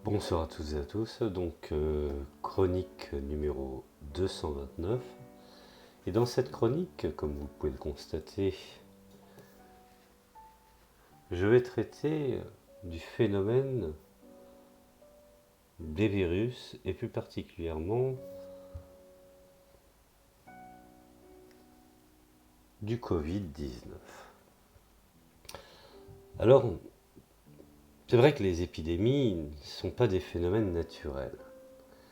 Bonsoir à toutes et à tous, donc chronique numéro 229. Et dans cette chronique, comme vous pouvez le constater, je vais traiter du phénomène des virus et plus particulièrement du Covid-19. Alors, c'est vrai que les épidémies ne sont pas des phénomènes naturels.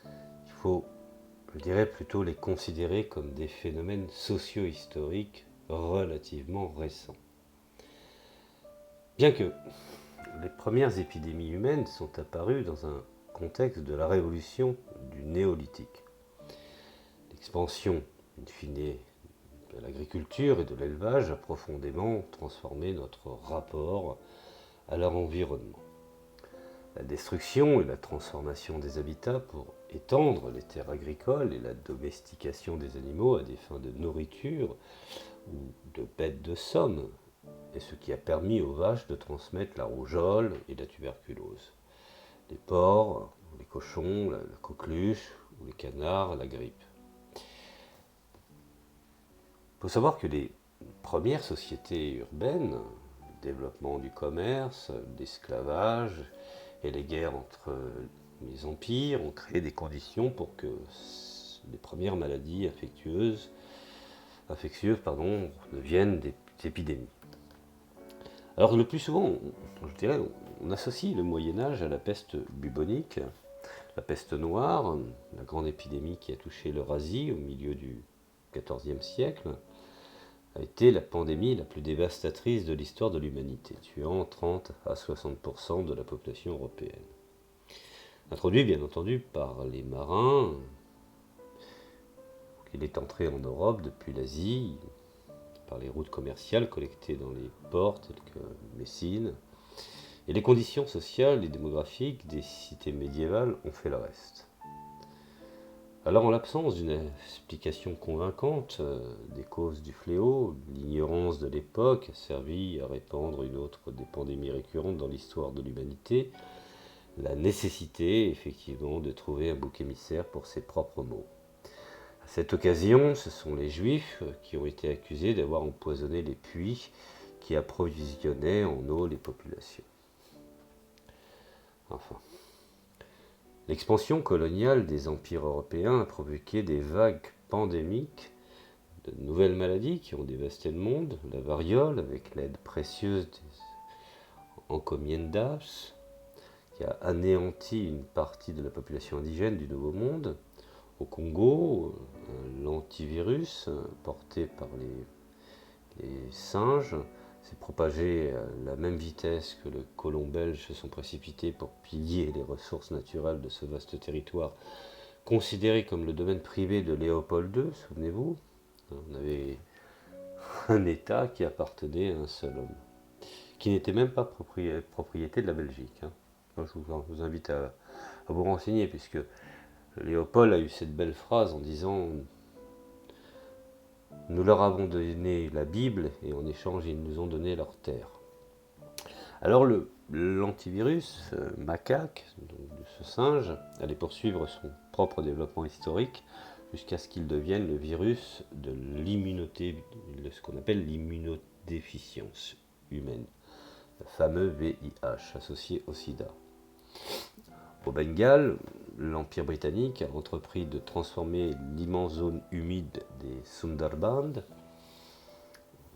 Il faut, je dirais, plutôt les considérer comme des phénomènes socio-historiques relativement récents. Bien que les premières épidémies humaines sont apparues dans un contexte de la révolution du néolithique. L'expansion, in fine, de l'agriculture et de l'élevage a profondément transformé notre rapport à leur environnement. La destruction et la transformation des habitats pour étendre les terres agricoles et la domestication des animaux à des fins de nourriture ou de bêtes de somme est ce qui a permis aux vaches de transmettre la rougeole et la tuberculose. Les porcs, les cochons, la coqueluche, ou les canards, la grippe. Il faut savoir que les premières sociétés urbaines, le développement du commerce, l'esclavage et les guerres entre les empires ont créé des conditions pour que les premières maladies infectieuses deviennent des épidémies. Alors le plus souvent, je dirais, on associe le Moyen-Âge à la peste bubonique, la peste noire, la grande épidémie qui a touché l'Eurasie au milieu du XIVe siècle, a été la pandémie la plus dévastatrice de l'histoire de l'humanité, tuant 30 à 60% de la population européenne. Introduit bien entendu par les marins, il est entré en Europe depuis l'Asie, par les routes commerciales collectées dans les ports tels que Messine, et les conditions sociales et démographiques des cités médiévales ont fait le reste. Alors en l'absence d'une explication convaincante des causes du fléau, l'ignorance de l'époque a servi à répandre une autre des pandémies récurrentes dans l'histoire de l'humanité, la nécessité effectivement de trouver un bouc émissaire pour ses propres maux. À cette occasion, ce sont les Juifs qui ont été accusés d'avoir empoisonné les puits qui approvisionnaient en eau les populations. Enfin, l'expansion coloniale des empires européens a provoqué des vagues pandémiques de nouvelles maladies qui ont dévasté le monde, la variole avec l'aide précieuse des encomiendas, qui a anéanti une partie de la population indigène du Nouveau Monde. Au Congo, l'antivirus porté par les singes s'est propagé à la même vitesse que le colon belge se sont précipités pour piller les ressources naturelles de ce vaste territoire, considéré comme le domaine privé de Léopold II, souvenez-vous. On avait un État qui appartenait à un seul homme, qui n'était même pas propriété de la Belgique. Moi, je vous invite à vous renseigner, puisque Léopold a eu cette belle phrase en disant « Nous leur avons donné la Bible et en échange ils nous ont donné leur terre ». Alors l'antivirus macaque, donc de ce singe, allait poursuivre son propre développement historique jusqu'à ce qu'il devienne le virus de l'immunité, ce qu'on appelle l'immunodéficience humaine, le fameux VIH associé au sida. Au Bengale, l'Empire britannique a entrepris de transformer l'immense zone humide des Sundarbans,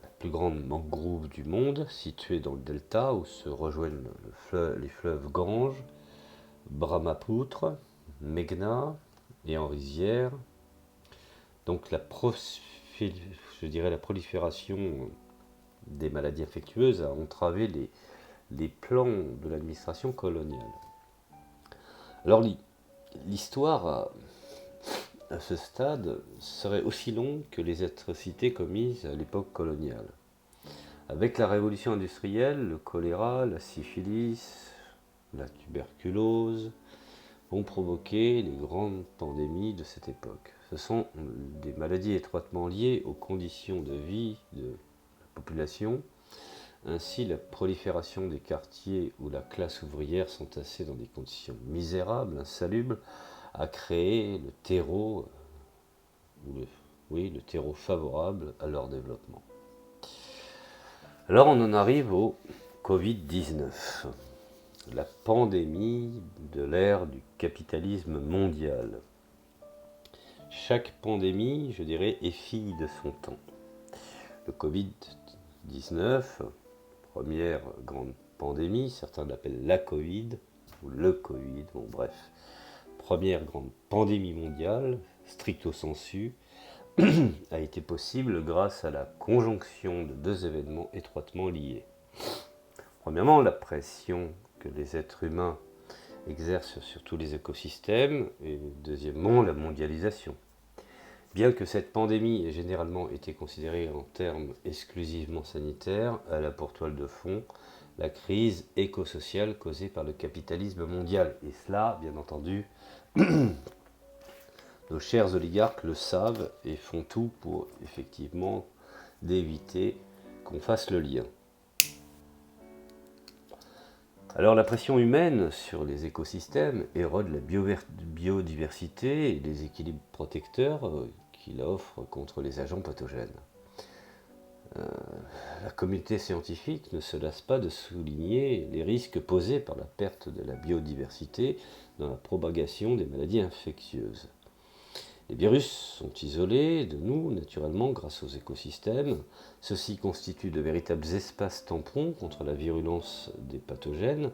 la plus grande mangrove du monde, située dans le delta où se rejoignent les fleuves Gange, Brahmapoutre, Meghna et en rizière. Donc la prolifération des maladies infectieuses a entravé les plans de l'administration coloniale. Alors l'histoire à ce stade serait aussi longue que les atrocités commises à l'époque coloniale. Avec la révolution industrielle, le choléra, la syphilis, la tuberculose vont provoquer les grandes pandémies de cette époque. Ce sont des maladies étroitement liées aux conditions de vie de la population, Ainsi, la prolifération des quartiers où la classe ouvrière s'entassait dans des conditions misérables, insalubres, a créé le terreau, le terreau favorable à leur développement. Alors on en arrive au Covid-19, la pandémie de l'ère du capitalisme mondial. Chaque pandémie, je dirais, est fille de son temps. Le Covid-19, première grande pandémie, certains l'appellent la Covid ou le Covid, bon bref, première grande pandémie mondiale, stricto sensu, a été possible grâce à la conjonction de deux événements étroitement liés. Premièrement, la pression que les êtres humains exercent sur tous les écosystèmes, et deuxièmement, la mondialisation. Bien que cette pandémie ait généralement été considérée en termes exclusivement sanitaires, elle a pour toile de fond la crise écosociale causée par le capitalisme mondial. Et cela, bien entendu, nos chers oligarques le savent et font tout pour effectivement d'éviter qu'on fasse le lien. Alors la pression humaine sur les écosystèmes érode la biodiversité et les équilibres protecteurs qu'il offre contre les agents pathogènes. La communauté scientifique ne se lasse pas de souligner les risques posés par la perte de la biodiversité dans la propagation des maladies infectieuses. Les virus sont isolés de nous naturellement grâce aux écosystèmes. Ceux-ci constituent de véritables espaces tampons contre la virulence des pathogènes.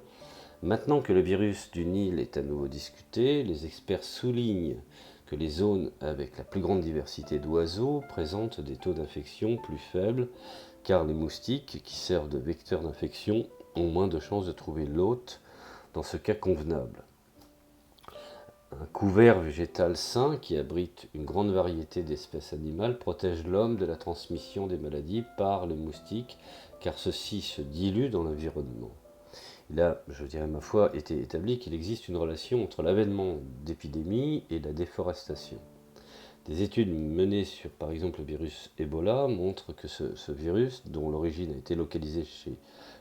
Maintenant que le virus du Nil est à nouveau discuté, les experts soulignent que les zones avec la plus grande diversité d'oiseaux présentent des taux d'infection plus faibles, car les moustiques, qui servent de vecteurs d'infection, ont moins de chances de trouver l'hôte dans ce cas convenable. Un couvert végétal sain qui abrite une grande variété d'espèces animales protège l'homme de la transmission des maladies par les moustiques, car ceux-ci se diluent dans l'environnement. Il a, je dirais ma foi, été établi qu'il existe une relation entre l'avènement d'épidémies et la déforestation. Des études menées sur, par exemple, le virus Ebola montrent que ce virus, dont l'origine a été localisée chez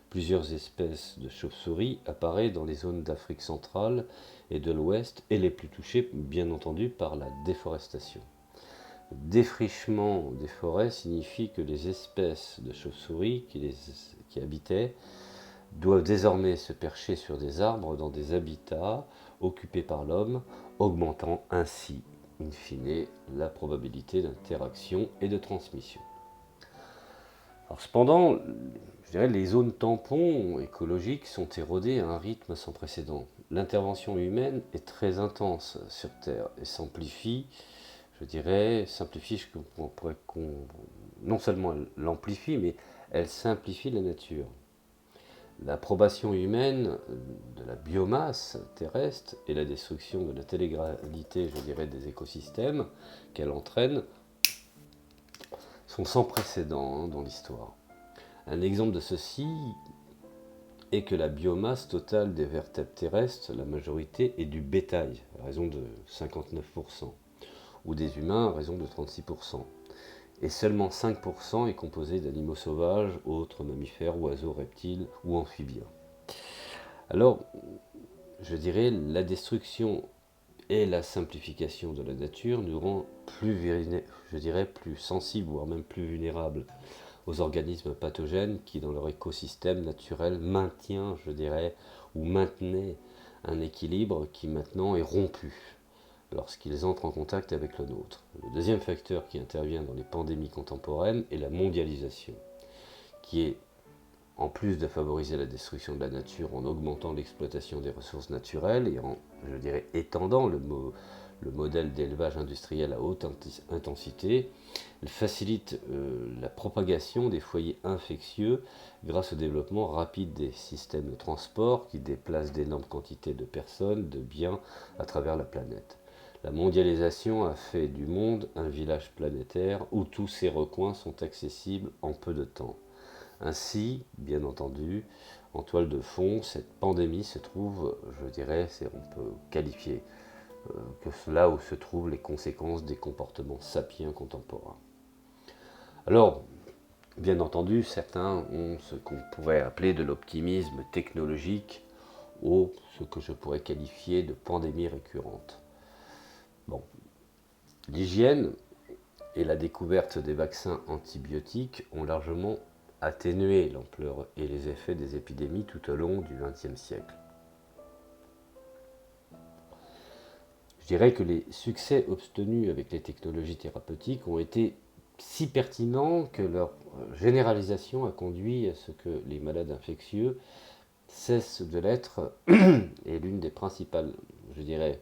plusieurs espèces de chauves-souris, apparaît dans les zones d'Afrique centrale et de l'Ouest et les plus touchées, bien entendu, par la déforestation. Le défrichement des forêts signifie que les espèces de chauves-souris qui habitaient doivent désormais se percher sur des arbres dans des habitats occupés par l'homme, augmentant ainsi, in fine, la probabilité d'interaction et de transmission. Alors, cependant, je dirais, les zones tampons écologiques sont érodées à un rythme sans précédent. L'intervention humaine est très intense sur Terre et simplifie, non seulement elle l'amplifie, mais elle simplifie la nature. L'approbation humaine de la biomasse terrestre et la destruction de l'intégralité, des écosystèmes qu'elle entraîne sont sans précédent dans l'histoire. Un exemple de ceci est que la biomasse totale des vertèbres terrestres, la majorité est du bétail, à raison de 59%, ou des humains, à raison de 36%. Et seulement 5% est composé d'animaux sauvages, autres mammifères, oiseaux, reptiles ou amphibiens. Alors, je dirais, la destruction et la simplification de la nature nous rend plus sensibles, voire même plus vulnérables aux organismes pathogènes qui, dans leur écosystème naturel, maintenaient un équilibre qui maintenant est rompu lorsqu'ils entrent en contact avec le nôtre. Le deuxième facteur qui intervient dans les pandémies contemporaines est la mondialisation, qui est, en plus de favoriser la destruction de la nature en augmentant l'exploitation des ressources naturelles et en, étendant le modèle d'élevage industriel à haute intensité, elle facilite la propagation des foyers infectieux grâce au développement rapide des systèmes de transport qui déplacent d'énormes quantités de personnes, de biens à travers la planète. La mondialisation a fait du monde un village planétaire où tous ses recoins sont accessibles en peu de temps. Ainsi, bien entendu, en toile de fond, cette pandémie se trouve, on peut qualifier que là où se trouvent les conséquences des comportements sapiens contemporains. Alors, Bien entendu, certains ont ce qu'on pourrait appeler de l'optimisme technologique ou ce que je pourrais qualifier de pandémie récurrente. Bon, l'hygiène et la découverte des vaccins antibiotiques ont largement atténué l'ampleur et les effets des épidémies tout au long du XXe siècle. Je dirais que les succès obtenus avec les technologies thérapeutiques ont été si pertinents que leur généralisation a conduit à ce que les malades infectieux cessent de l'être et l'une des principales, je dirais,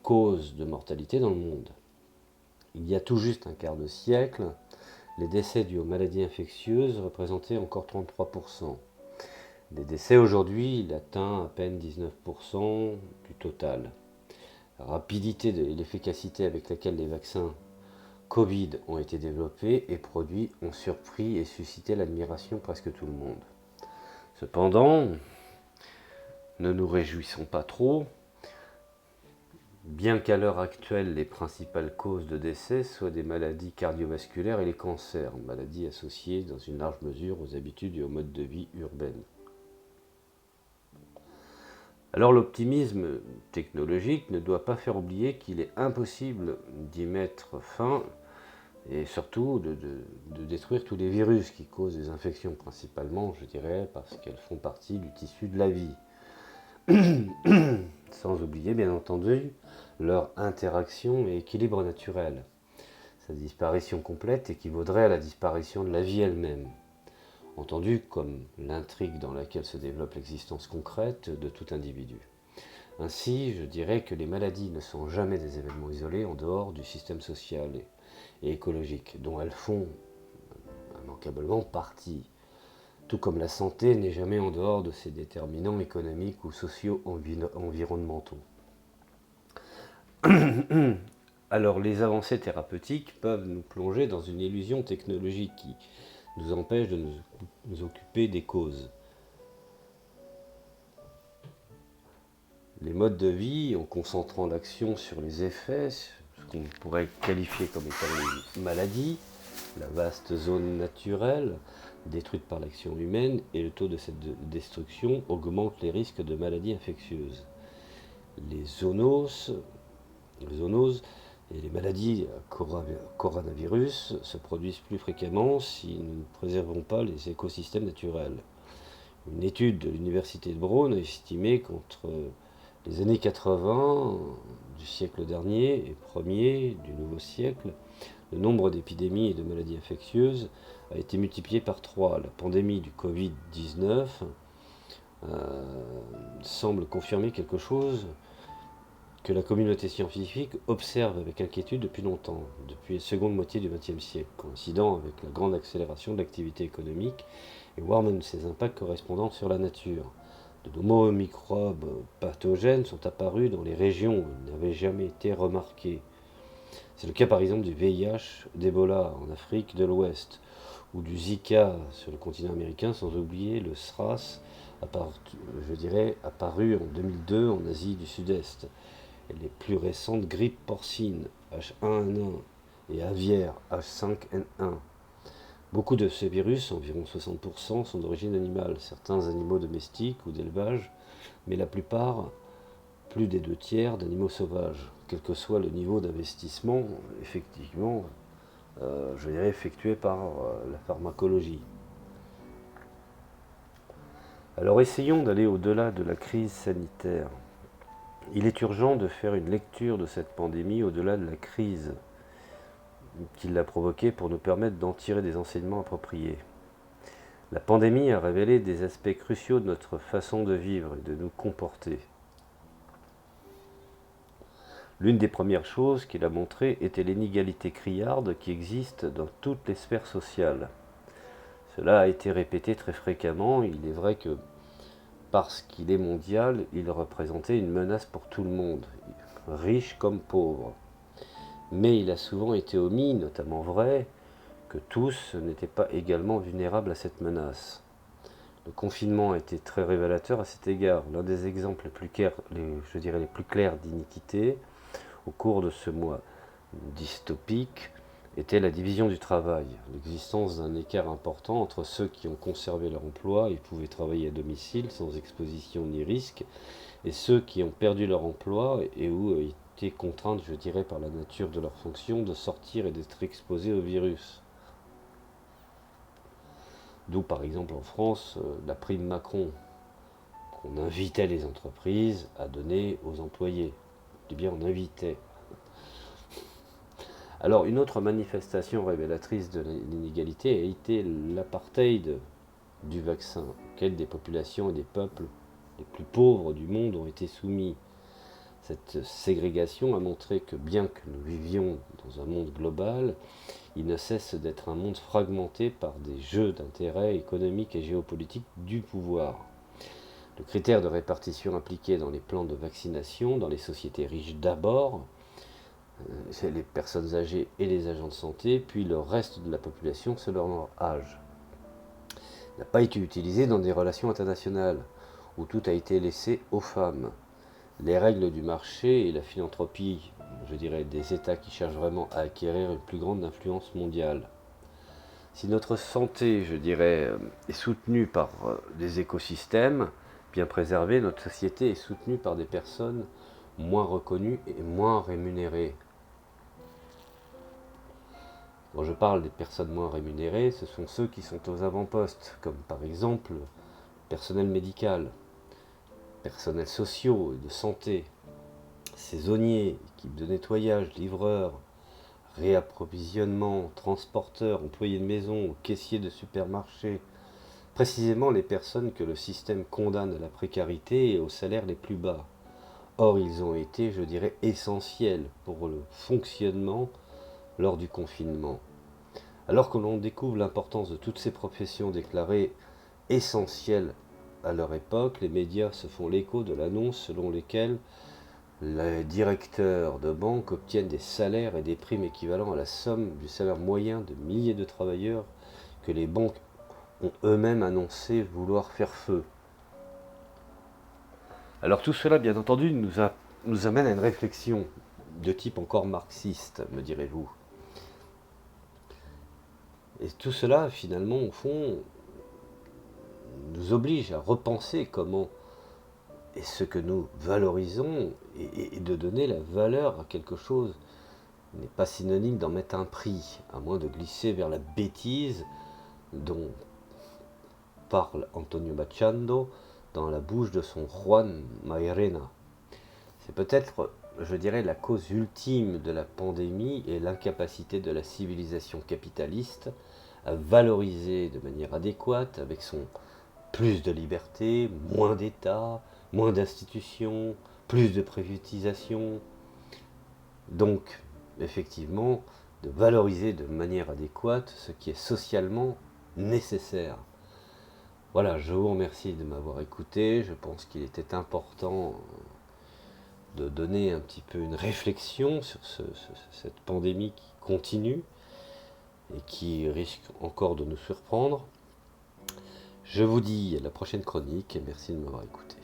causes de mortalité dans le monde. Il y a tout juste un quart de siècle, les décès dus aux maladies infectieuses représentaient encore 33%. Les décès aujourd'hui, il atteint à peine 19% du total. La rapidité et l'efficacité avec laquelle les vaccins Covid ont été développés et produits ont surpris et suscité l'admiration de presque tout le monde. Cependant, ne nous réjouissons pas trop, bien qu'à l'heure actuelle les principales causes de décès soient des maladies cardiovasculaires et les cancers, maladies associées dans une large mesure aux habitudes et aux modes de vie urbaines. Alors l'optimisme technologique ne doit pas faire oublier qu'il est impossible d'y mettre fin et surtout de détruire tous les virus qui causent des infections, principalement, je dirais, parce qu'elles font partie du tissu de la vie. Sans oublier, bien entendu, leur interaction et équilibre naturel. Sa disparition complète équivaudrait à la disparition de la vie elle-même, entendu comme l'intrigue dans laquelle se développe l'existence concrète de tout individu. Ainsi, je dirais que les maladies ne sont jamais des événements isolés en dehors du système social et écologique, dont elles font immanquablement partie, tout comme la santé n'est jamais en dehors de ses déterminants économiques ou socio-environnementaux. Alors les avancées thérapeutiques peuvent nous plonger dans une illusion technologique qui nous empêche de nous occuper des causes. Les modes de vie, en concentrant l'action sur les effets, ce qu'on pourrait qualifier comme étant les maladies, la vaste zone naturelle détruite par l'action humaine et le taux de cette destruction augmente les risques de maladies infectieuses. Les zoonoses et les maladies coronavirus se produisent plus fréquemment si nous ne préservons pas les écosystèmes naturels. Une étude de l'université de Braun a estimé qu'entre les années 80 du siècle dernier et premier du nouveau siècle, le nombre d'épidémies et de maladies infectieuses a été multiplié par 3. La pandémie du Covid-19 semble confirmer quelque chose que la communauté scientifique observe avec inquiétude depuis longtemps, depuis la seconde moitié du XXe siècle, coïncidant avec la grande accélération de l'activité économique et voire même ses impacts correspondants sur la nature. De nombreux microbes pathogènes sont apparus dans les régions où ils n'avaient jamais été remarqués. C'est le cas par exemple du VIH, d'Ebola en Afrique de l'Ouest, ou du Zika sur le continent américain, sans oublier le SRAS, apparu en 2002 en Asie du Sud-Est, et les plus récentes grippes porcines H1N1 et aviaires H5N1. Beaucoup de ces virus, environ 60%, sont d'origine animale, certains animaux domestiques ou d'élevage, mais la plupart, plus des 2/3, d'animaux sauvages, quel que soit le niveau d'investissement, effectivement, effectué par la pharmacologie. Alors essayons d'aller au-delà de la crise sanitaire. Il est urgent de faire une lecture de cette pandémie au-delà de la crise qui l'a provoquée pour nous permettre d'en tirer des enseignements appropriés. La pandémie a révélé des aspects cruciaux de notre façon de vivre et de nous comporter. L'une des premières choses qu'il a montrées était l'inégalité criarde qui existe dans toutes les sphères sociales. Cela a été répété très fréquemment. Il est vrai que parce qu'il est mondial, il représentait une menace pour tout le monde, riche comme pauvre. Mais il a souvent été omis, notamment vrai, que tous n'étaient pas également vulnérables à cette menace. Le confinement a été très révélateur à cet égard. L'un des exemples les plus clairs d'iniquité au cours de ce mois dystopique était la division du travail, l'existence d'un écart important entre ceux qui ont conservé leur emploi et pouvaient travailler à domicile sans exposition ni risque, et ceux qui ont perdu leur emploi et où étaient contraintes, je dirais, par la nature de leur fonction, de sortir et d'être exposés au virus. D'où par exemple en France la prime Macron, qu'on invitait les entreprises à donner aux employés. Eh bien, on invitait. Alors, une autre manifestation révélatrice de l'inégalité a été l'apartheid du vaccin, auquel des populations et des peuples les plus pauvres du monde ont été soumis. Cette ségrégation a montré que bien que nous vivions dans un monde global, il ne cesse d'être un monde fragmenté par des jeux d'intérêts économiques et géopolitiques du pouvoir. Le critère de répartition impliqué dans les plans de vaccination, dans les sociétés riches d'abord, c'est les personnes âgées et les agents de santé, puis le reste de la population selon leur âge, n'a pas été utilisé dans des relations internationales, où tout a été laissé aux femmes. Les règles du marché et la philanthropie, je dirais, des États qui cherchent vraiment à acquérir une plus grande influence mondiale. Si notre santé, je dirais, est soutenue par des écosystèmes bien préservés, notre société est soutenue par des personnes moins reconnues et moins rémunérées. Quand je parle des personnes moins rémunérées, ce sont ceux qui sont aux avant-postes, comme par exemple personnel médical, personnels sociaux et de santé, saisonniers, équipes de nettoyage, livreurs, réapprovisionnement, transporteurs, employés de maison, caissiers de supermarché, précisément les personnes que le système condamne à la précarité et aux salaires les plus bas. Or, ils ont été, je dirais, essentiels pour le fonctionnement lors du confinement. Alors que l'on découvre l'importance de toutes ces professions déclarées essentielles à leur époque, les médias se font l'écho de l'annonce selon lesquelles les directeurs de banque obtiennent des salaires et des primes équivalents à la somme du salaire moyen de milliers de travailleurs que les banques ont eux-mêmes annoncé vouloir faire feu. Alors tout cela, bien entendu, nous amène à une réflexion de type encore marxiste, me direz-vous. Et tout cela, finalement, au fond, nous oblige à repenser comment est ce que nous valorisons et de donner la valeur à quelque chose n'est pas synonyme d'en mettre un prix, à moins de glisser vers la bêtise dont parle Antonio Machado dans la bouche de son Juan Mairena. C'est peut-être, je dirais, la cause ultime de la pandémie et l'incapacité de la civilisation capitaliste à valoriser de manière adéquate, avec son plus de liberté, moins d'État, moins d'institutions, plus de privatisation. Donc, effectivement, de valoriser de manière adéquate ce qui est socialement nécessaire. Voilà, je vous remercie de m'avoir écouté. Je pense qu'il était important de donner un petit peu une réflexion sur cette pandémie qui continue et qui risque encore de nous surprendre. Je vous dis à la prochaine chronique et merci de m'avoir écouté.